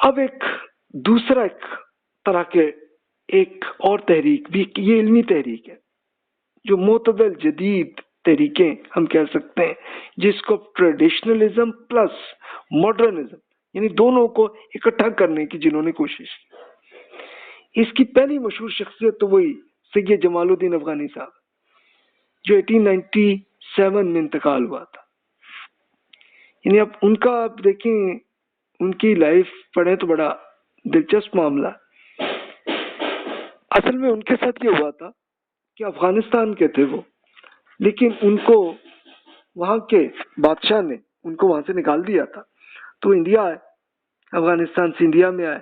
اب ایک دوسرا ایک طرح کے ایک اور تحریک بھی، یہ علمی تحریک ہے جو معتدل جدید تحریکیں ہم کہہ سکتے ہیں، جس کو ٹریڈیشنلزم پلس ماڈرنزم یعنی دونوں کو اکٹھا کرنے کی جنہوں نے کوشش کی۔ اس کی پہلی مشہور شخصیت تو وہی سید جمال الدین افغانی صاحب جو 1897 میں انتقال ہوا تھا۔ یعنی اب ان کا آپ دیکھیں، ان کی لائف پڑھیں تو بڑا دلچسپ معاملہ ہے۔ اصل میں ان کے ساتھ یہ ہوا تھا کہ افغانستان کے تھے وہ، لیکن ان کو وہاں کے بادشاہ نے ان کو وہاں سے نکال دیا تھا، تو انڈیا آئے، افغانستان سے انڈیا میں آئے،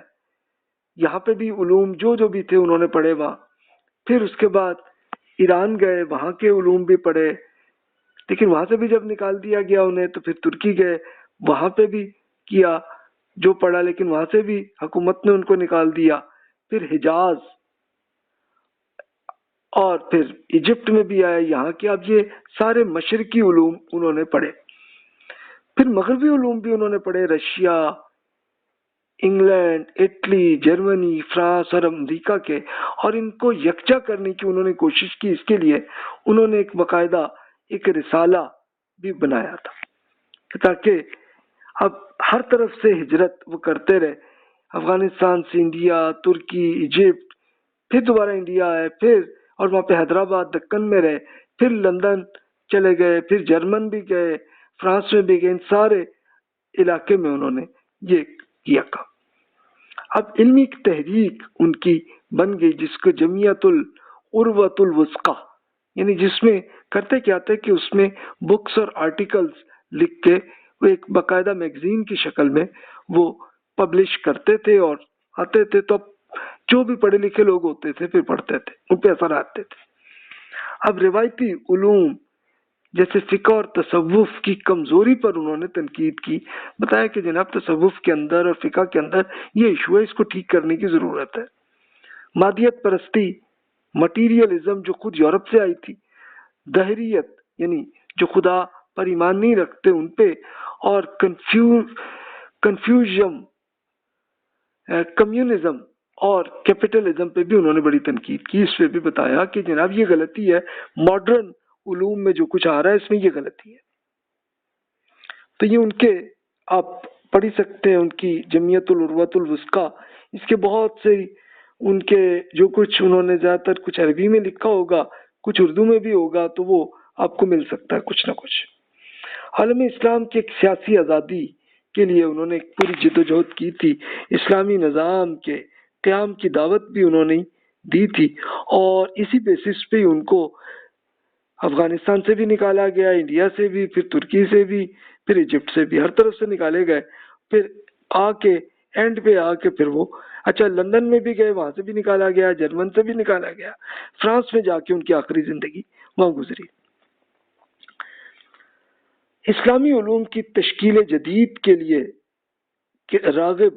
یہاں پہ بھی علوم جو بھی تھے انہوں نے پڑھے وہاں، پھر اس کے بعد ایران گئے، وہاں کے علوم بھی پڑھے، لیکن وہاں سے بھی جب نکال دیا گیا انہیں تو پھر ترکی گئے، وہاں پہ بھی کیا جو پڑھا، لیکن وہاں سے بھی حکومت نے ان کو نکال دیا، پھر حجاز اور پھر ایجپٹ میں بھی آئے یہاں کے۔ اب یہ سارے مشرقی علوم انہوں نے پڑھے، پھر مغربی علوم بھی انہوں نے پڑھے، Russia, England, Italy, Germany, France اور امریکہ کے، اور ان کو یکجا کرنے کی انہوں نے کوشش کی۔ اس کے لیے انہوں نے ایک باقاعدہ ایک رسالہ بھی بنایا تھا کہ تاکہ اب ہر طرف سے ہجرت وہ کرتے رہے، افغانستان سے انڈیا، ترکی، ایجپٹ، پھر دوبارہ انڈیا آئے، پھر اور وہاں پہ حیدرآباد دکن میں رہے، پھر لندن چلے گئے، پھر جرمن بھی گئے، فرانس میں بھی گئے، ان سارے علاقے میں انہوں نے یہ کیا کام۔ اب علمی تحریک ان کی بن گئی جس کو جمعیت العروۃ الوثقی، یعنی جس میں کرتے کیا تھے کہ اس میں بکس اور آرٹیکلز لکھ کے وہ ایک باقاعدہ میگزین کی شکل میں وہ پبلش کرتے تھے اور آتے تھے، تو جو بھی پڑھے لکھے لوگ ہوتے تھے پھر پڑھتے تھے، ان پہ اثر آتے تھے۔ اب روایتی علوم جیسے فقہ اور تصوف کی کمزوری پر انہوں نے تنقید کی، بتایا کہ جناب تصوف کے اندر اور فقہ کے اندر یہ ایشو ہے، اس کو ٹھیک کرنے کی ضرورت ہے۔ مادیت پرستی، مٹیریلزم جو خود یورپ سے آئی تھی، دہریت یعنی جو خدا پر ایمان نہیں رکھتے ان پہ، اور کنفیوژن، کمیونزم اور کیپٹلزم پہ بھی انہوں نے بڑی تنقید کی۔ اس پہ بھی بتایا کہ جناب یہ غلطی ہے، ماڈرن علوم میں جو کچھ آ رہا ہے اس میں یہ غلطی ہے۔ تو یہ ان کے آپ پڑھ ہی سکتے ہیں، ان کی جمعیت العروۃ الوثقی، اس کے بہت سے ان کے جو کچھ انہوں نے زیادہ تر کچھ عربی میں لکھا ہوگا، کچھ اردو میں بھی ہوگا، تو وہ آپ کو مل سکتا ہے کچھ نہ کچھ۔ عالم اسلام کی ایک سیاسی آزادی کے لیے انہوں نے ایک پوری جدوجہد کی تھی، اسلامی نظام کے قیام کی دعوت بھی انہوں نے دی تھی، اور اسی بیسس پہ ان کو افغانستان سے بھی نکالا گیا، انڈیا سے بھی، پھر ترکی سے بھی، پھر ایجپٹ سے بھی، ہر طرف سے نکالے گئے۔ پھر آ کے اینڈ پہ آ کے پھر وہ اچھا لندن میں بھی گئے، وہاں سے بھی نکالا گیا، جرمن سے بھی نکالا گیا، فرانس میں جا کے ان کی آخری زندگی وہاں گزری۔ اسلامی علوم کی تشکیل جدید کے لیے راغب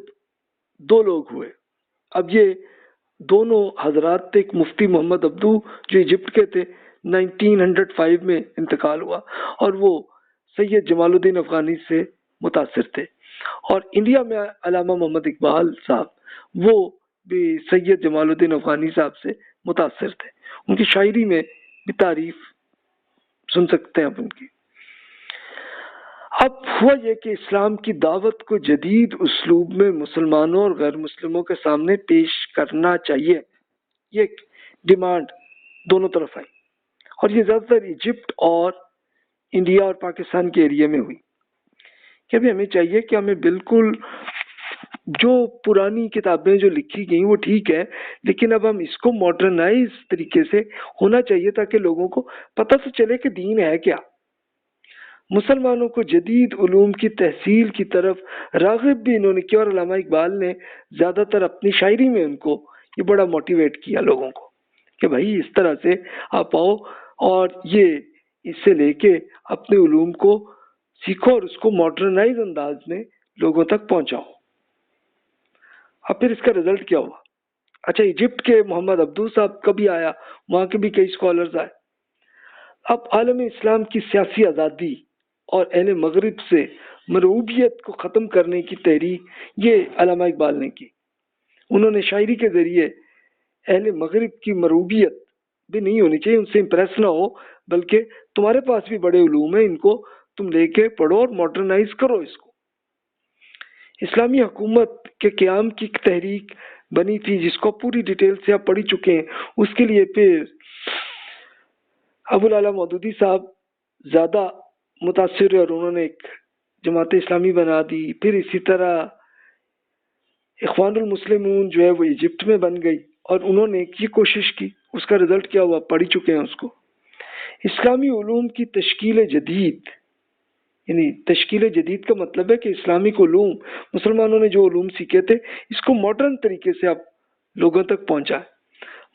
دو لوگ ہوئے۔ اب یہ دونوں حضرات تھے، ایک مفتی محمد عبدو جو ایجپٹ کے تھے، 1905 میں انتقال ہوا، اور وہ سید جمال الدین افغانی سے متاثر تھے، اور انڈیا میں علامہ محمد اقبال صاحب وہ بھی سید جمال الدین افغانی صاحب سے متاثر تھے، ان کی شاعری میں بھی تعریف سن سکتے ہیں آپ ان کی۔ اب ہوا یہ کہ اسلام کی دعوت کو جدید اسلوب میں مسلمانوں اور غیر مسلموں کے سامنے پیش کرنا چاہیے، یہ ایک ڈیمانڈ دونوں طرف آئی، اور یہ زیادہ تر ایجپٹ اور انڈیا اور پاکستان کے ایریا میں ہوئی کہ ابھی ہمیں چاہیے کہ ہمیں بالکل جو پرانی کتابیں جو لکھی گئیں وہ ٹھیک ہے، لیکن اب ہم اس کو ماڈرنائز طریقے سے ہونا چاہیے تاکہ لوگوں کو پتہ تو چلے کہ دین ہے کیا۔ مسلمانوں کو جدید علوم کی تحصیل کی طرف راغب بھی انہوں نے کیا، اور علامہ اقبال نے زیادہ تر اپنی شاعری میں ان کو یہ بڑا موٹیویٹ کیا لوگوں کو کہ بھائی اس طرح سے آپ آؤ اور یہ اس سے لے کے اپنے علوم کو سیکھو اور اس کو ماڈرنائز انداز میں لوگوں تک پہنچاؤ۔ اب پھر اس کا رزلٹ کیا ہوا؟ اچھا ایجپٹ کے محمد عبدو صاحب کبھی آیا، وہاں کے بھی کئی اسکالرز آئے۔ اب عالم اسلام کی سیاسی آزادی اور اہل مغرب سے مرعوبیت کو ختم کرنے کی تحریک یہ علامہ اقبال نے کی. انہوں نے شاعری کے ذریعے اہل مغرب کی مرعوبیت بھی نہیں ہونی چاہیے، ان سے امپریس نہ ہو، بلکہ تمہارے پاس بھی بڑے علوم ہیں، ان کو تم لے کے پڑھو اور ماڈرنائز کرو اس کو. اسلامی حکومت کے قیام کی ایک تحریک بنی تھی جس کو پوری ڈیٹیل سے آپ پڑھی چکے ہیں. اس کے لیے پھر ابو العلا مودودی صاحب زیادہ متاثر ہوئے اور انہوں نے ایک جماعت اسلامی بنا دی. پھر اسی طرح اخوان المسلمون جو ہے وہ ایجپٹ میں بن گئی اور انہوں نے یہ کوشش کی، اس کا رزلٹ کیا ہوا پڑھ چکے ہیں اس کو. اسلامی علوم کی تشکیل جدید، یعنی تشکیل جدید کا مطلب ہے کہ اسلامک علوم، مسلمانوں نے جو علوم سیکھے تھے اس کو ماڈرن طریقے سے آپ لوگوں تک پہنچائیں.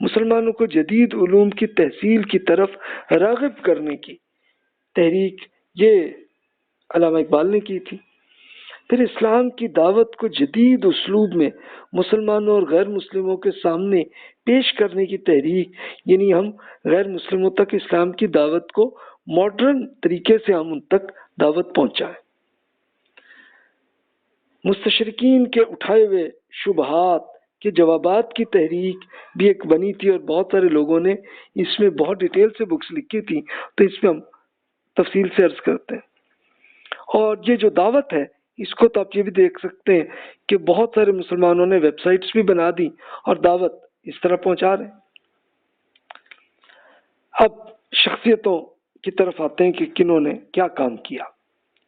مسلمانوں کو جدید علوم کی تحصیل کی طرف راغب کرنے کی تحریک یہ علامہ اقبال نے کی تھی. پھر اسلام کی دعوت کو جدید اسلوب میں مسلمانوں اور غیر مسلموں کے سامنے پیش کرنے کی تحریک، یعنی ہم غیر مسلموں تک اسلام کی دعوت کو ماڈرن طریقے سے ہم ان تک دعوت پہنچائیں. مستشرقین کے اٹھائے ہوئے شبہات کے جوابات کی تحریک بھی ایک بنی تھی اور بہت سارے لوگوں نے اس میں بہت ڈیٹیل سے بکس لکھی تھی، تو اس میں ہم تفصیل سے عرض کرتے ہیں. اور یہ جو دعوت ہے اس کو تو آپ یہ بھی دیکھ سکتے ہیں کہ بہت سارے مسلمانوں نے ویب سائٹس بھی بنا دی اور دعوت اس طرح پہنچا رہے ہیں. اب شخصیتوں کی طرف آتے ہیں کہ کنہوں نے کیا کام کیا.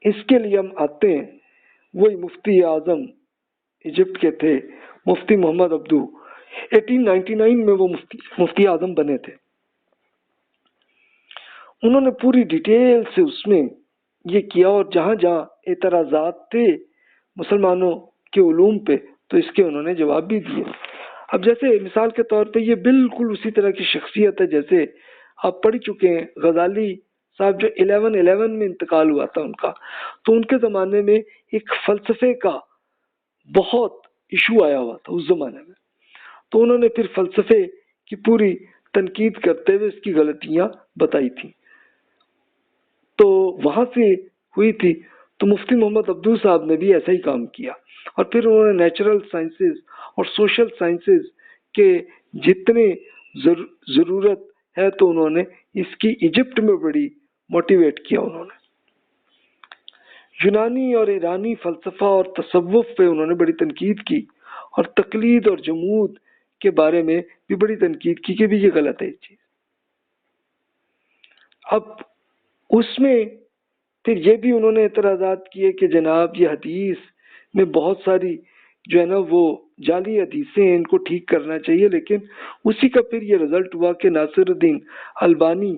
اس کے لیے ہم آتے ہیں وہی مفتی اعظم ایجپٹ کے تھے، مفتی محمد عبدو. 1899 میں وہ مفتی اعظم بنے تھے. انہوں نے پوری ڈیٹیل سے اس میں یہ کیا اور جہاں جہاں اعتراضات تھے مسلمانوں کے علوم پہ تو اس کے انہوں نے جواب بھی دیے. اب جیسے مثال کے طور پہ یہ بالکل اسی طرح کی شخصیت ہے جیسے آپ پڑھ چکے ہیں غزالی صاحب جو 1111 میں انتقال ہوا تھا ان کا، تو ان کے زمانے میں ایک فلسفے کا بہت ایشو آیا ہوا تھا اس زمانے میں. تو انہوں نے پھر فلسفے کی پوری تنقید کرتے ہوئے اس کی غلطیاں بتائی تھیں. تو وہاں سے ہوئی تھی. تو مفتی محمد عبدو صاحب نے بھی ایسا ہی کام کیا اور پھر انہوں نے نیچرل سائنسز اور سوشل سائنسز کے جتنے ضرورت ہے تو انہوں نے اس کی ایجپٹ میں بڑی موٹیویٹ کیا. انہوں نے یونانی اور ایرانی فلسفہ اور تصوف پہ انہوں نے بڑی تنقید کی اور تقلید اور جمود کے بارے میں بھی بڑی تنقید کی کہ بھی یہ غلط ہے یہ چیز. اب اس میں پھر یہ بھی انہوں نے اعتراضات کیے کہ جناب یہ حدیث میں بہت ساری جو ہے نا وہ جعلی حدیثیں ہیں، ان کو ٹھیک کرنا چاہیے. لیکن اسی کا پھر یہ رزلٹ ہوا کہ ناصر الدین البانی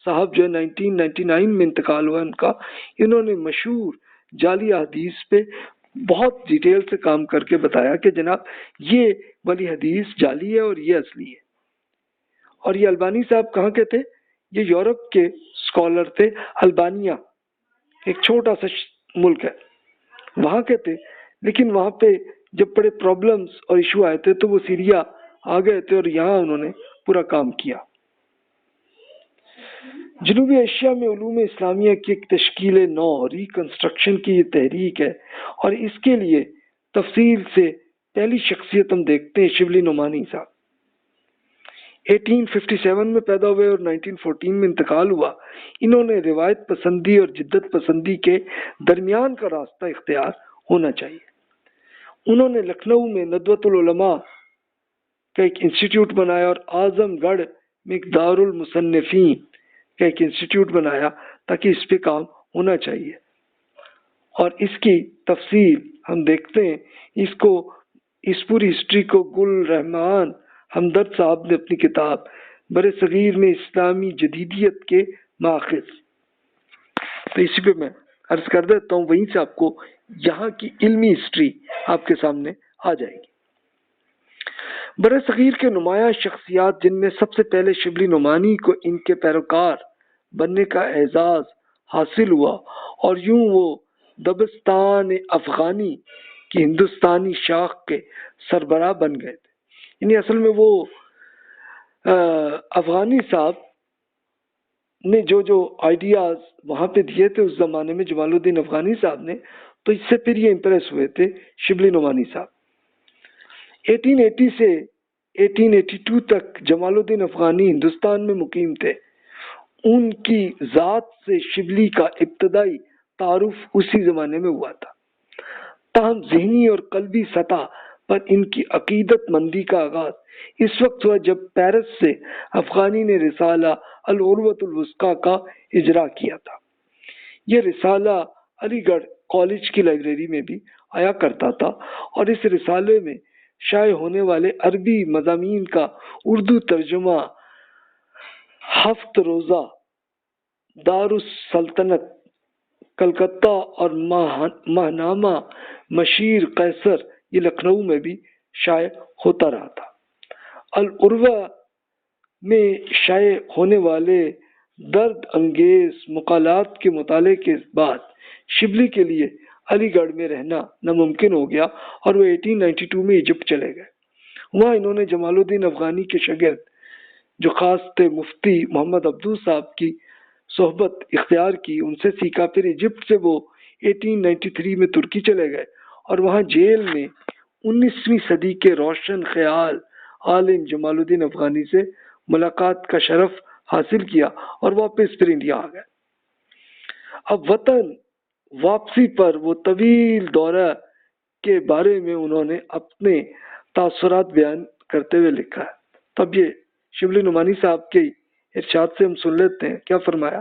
صاحب جو ہے 1999 میں انتقال ہوا ان کا، انہوں نے مشہور جعلی حدیث پہ بہت ڈیٹیل سے کام کر کے بتایا کہ جناب یہ والی حدیث جعلی ہے اور یہ اصلی ہے. اور یہ البانی صاحب کہاں کے تھے؟ یہ یورپ کے اسکالر تھے. البانیہ ایک چھوٹا سا ملک ہے، وہاں کے تھے. لیکن وہاں پہ جب بڑے پرابلمز اور ایشو آئے تھے تو وہ سیریا آ گئے تھے اور یہاں انہوں نے پورا کام کیا. جنوبی ایشیا میں علوم اسلامیہ کی ایک تشکیل نو ریکنسٹرکشن کی یہ تحریک ہے اور اس کے لیے تفصیل سے پہلی شخصیت ہم دیکھتے ہیں شبلی نعمانی صاحب. 1857 میں پیدا ہوئے اور 1914 میں انتقال ہوا. انہوں نے روایت پسندی اور جدت پسندی کے درمیان کا راستہ اختیار ہونا چاہیے. انہوں نے لکھنؤ میں ندوۃ العلماء کا ایک انسٹیٹیوٹ بنایا اور اعظم گڑھ میں ایک دار المصنفین کا ایک انسٹیٹیوٹ بنایا تاکہ اس پہ کام ہونا چاہیے. اور اس کی تفصیل ہم دیکھتے ہیں. اس پوری ہسٹری کو گل رحمان ہمدرد صاحب نے اپنی کتاب بر صغیر میں اسلامی جدیدیت کے ماخذ، تو اسی پہ میں عرض کر دیتا ہوں، وہیں سے آپ کو یہاں کی علمی ہسٹری آپ کے سامنے آ جائے گی. بر صغیر کے نمایاں شخصیات جن میں سب سے پہلے شبلی نعمانی کو ان کے پیروکار بننے کا اعزاز حاصل ہوا اور یوں وہ دبستان افغانی کی ہندوستانی شاخ کے سربراہ بن گئے تھے. یعنی اصل میں وہ افغانی صاحب نے جو آئیڈیاز وہاں پہ دیے تھے اس زمانے میں جمال الدین افغانی صاحب نے، تو اس سے پھر یہ امپریس ہوئے تھے شبلی نعمانی صاحب۔ 1880 سے 1882 تک جمال الدین افغانی ہندوستان میں مقیم تھے۔ ان کی ذات سے شبلی کا ابتدائی تعارف اسی زمانے میں ہوا تھا، تاہم ذہنی اور قلبی سطح پر ان کی عقیدت مندی کا آغاز اس وقت ہوا جب پیرس سے افغانی نے رسالہ العروۃ الوثقیٰ کا اجرا کیا تھا۔ یہ رسالہ علی گڑھ کالج کی لائبریری میں بھی آیا کرتا تھا، اور اس رسالے میں شائع ہونے والے عربی مضامین کا اردو ترجمہ ہفت روزہ دارالسلطنت کلکتہ اور ماہنامہ مشیر قیصر یہ لکھنؤ میں بھی شائع ہوتا رہا تھا۔ العروہ میں شائع ہونے والے درد انگیز مقالات کے مطالعے کے بعد شبلی کے لیے علی گڑھ میں رہنا ناممکن ہو گیا، اور وہ 1892 میں ایجپٹ چلے گئے۔ وہاں انہوں نے جمال الدین افغانی کے شاگرد جو خاص تھے مفتی محمد عبدو صاحب کی صحبت اختیار کی، ان سے سیکھا۔ پھر ایجپٹ سے وہ 1893 میں ترکی چلے گئے، اور وہاں جیل میں 19ویں صدی کے روشن خیال عالم جمال الدین افغانی سے ملاقات کا شرف حاصل کیا، اور واپس پھر انڈیا آ گئے۔ اب وطن واپسی پر وہ طویل دورہ کے بارے میں انہوں نے اپنے تاثرات بیان کرتے ہوئے لکھا ہے۔ تب یہ شبلی نعمانی صاحب کے ارشاد سے ہم سن لیتے ہیں، کیا فرمایا۔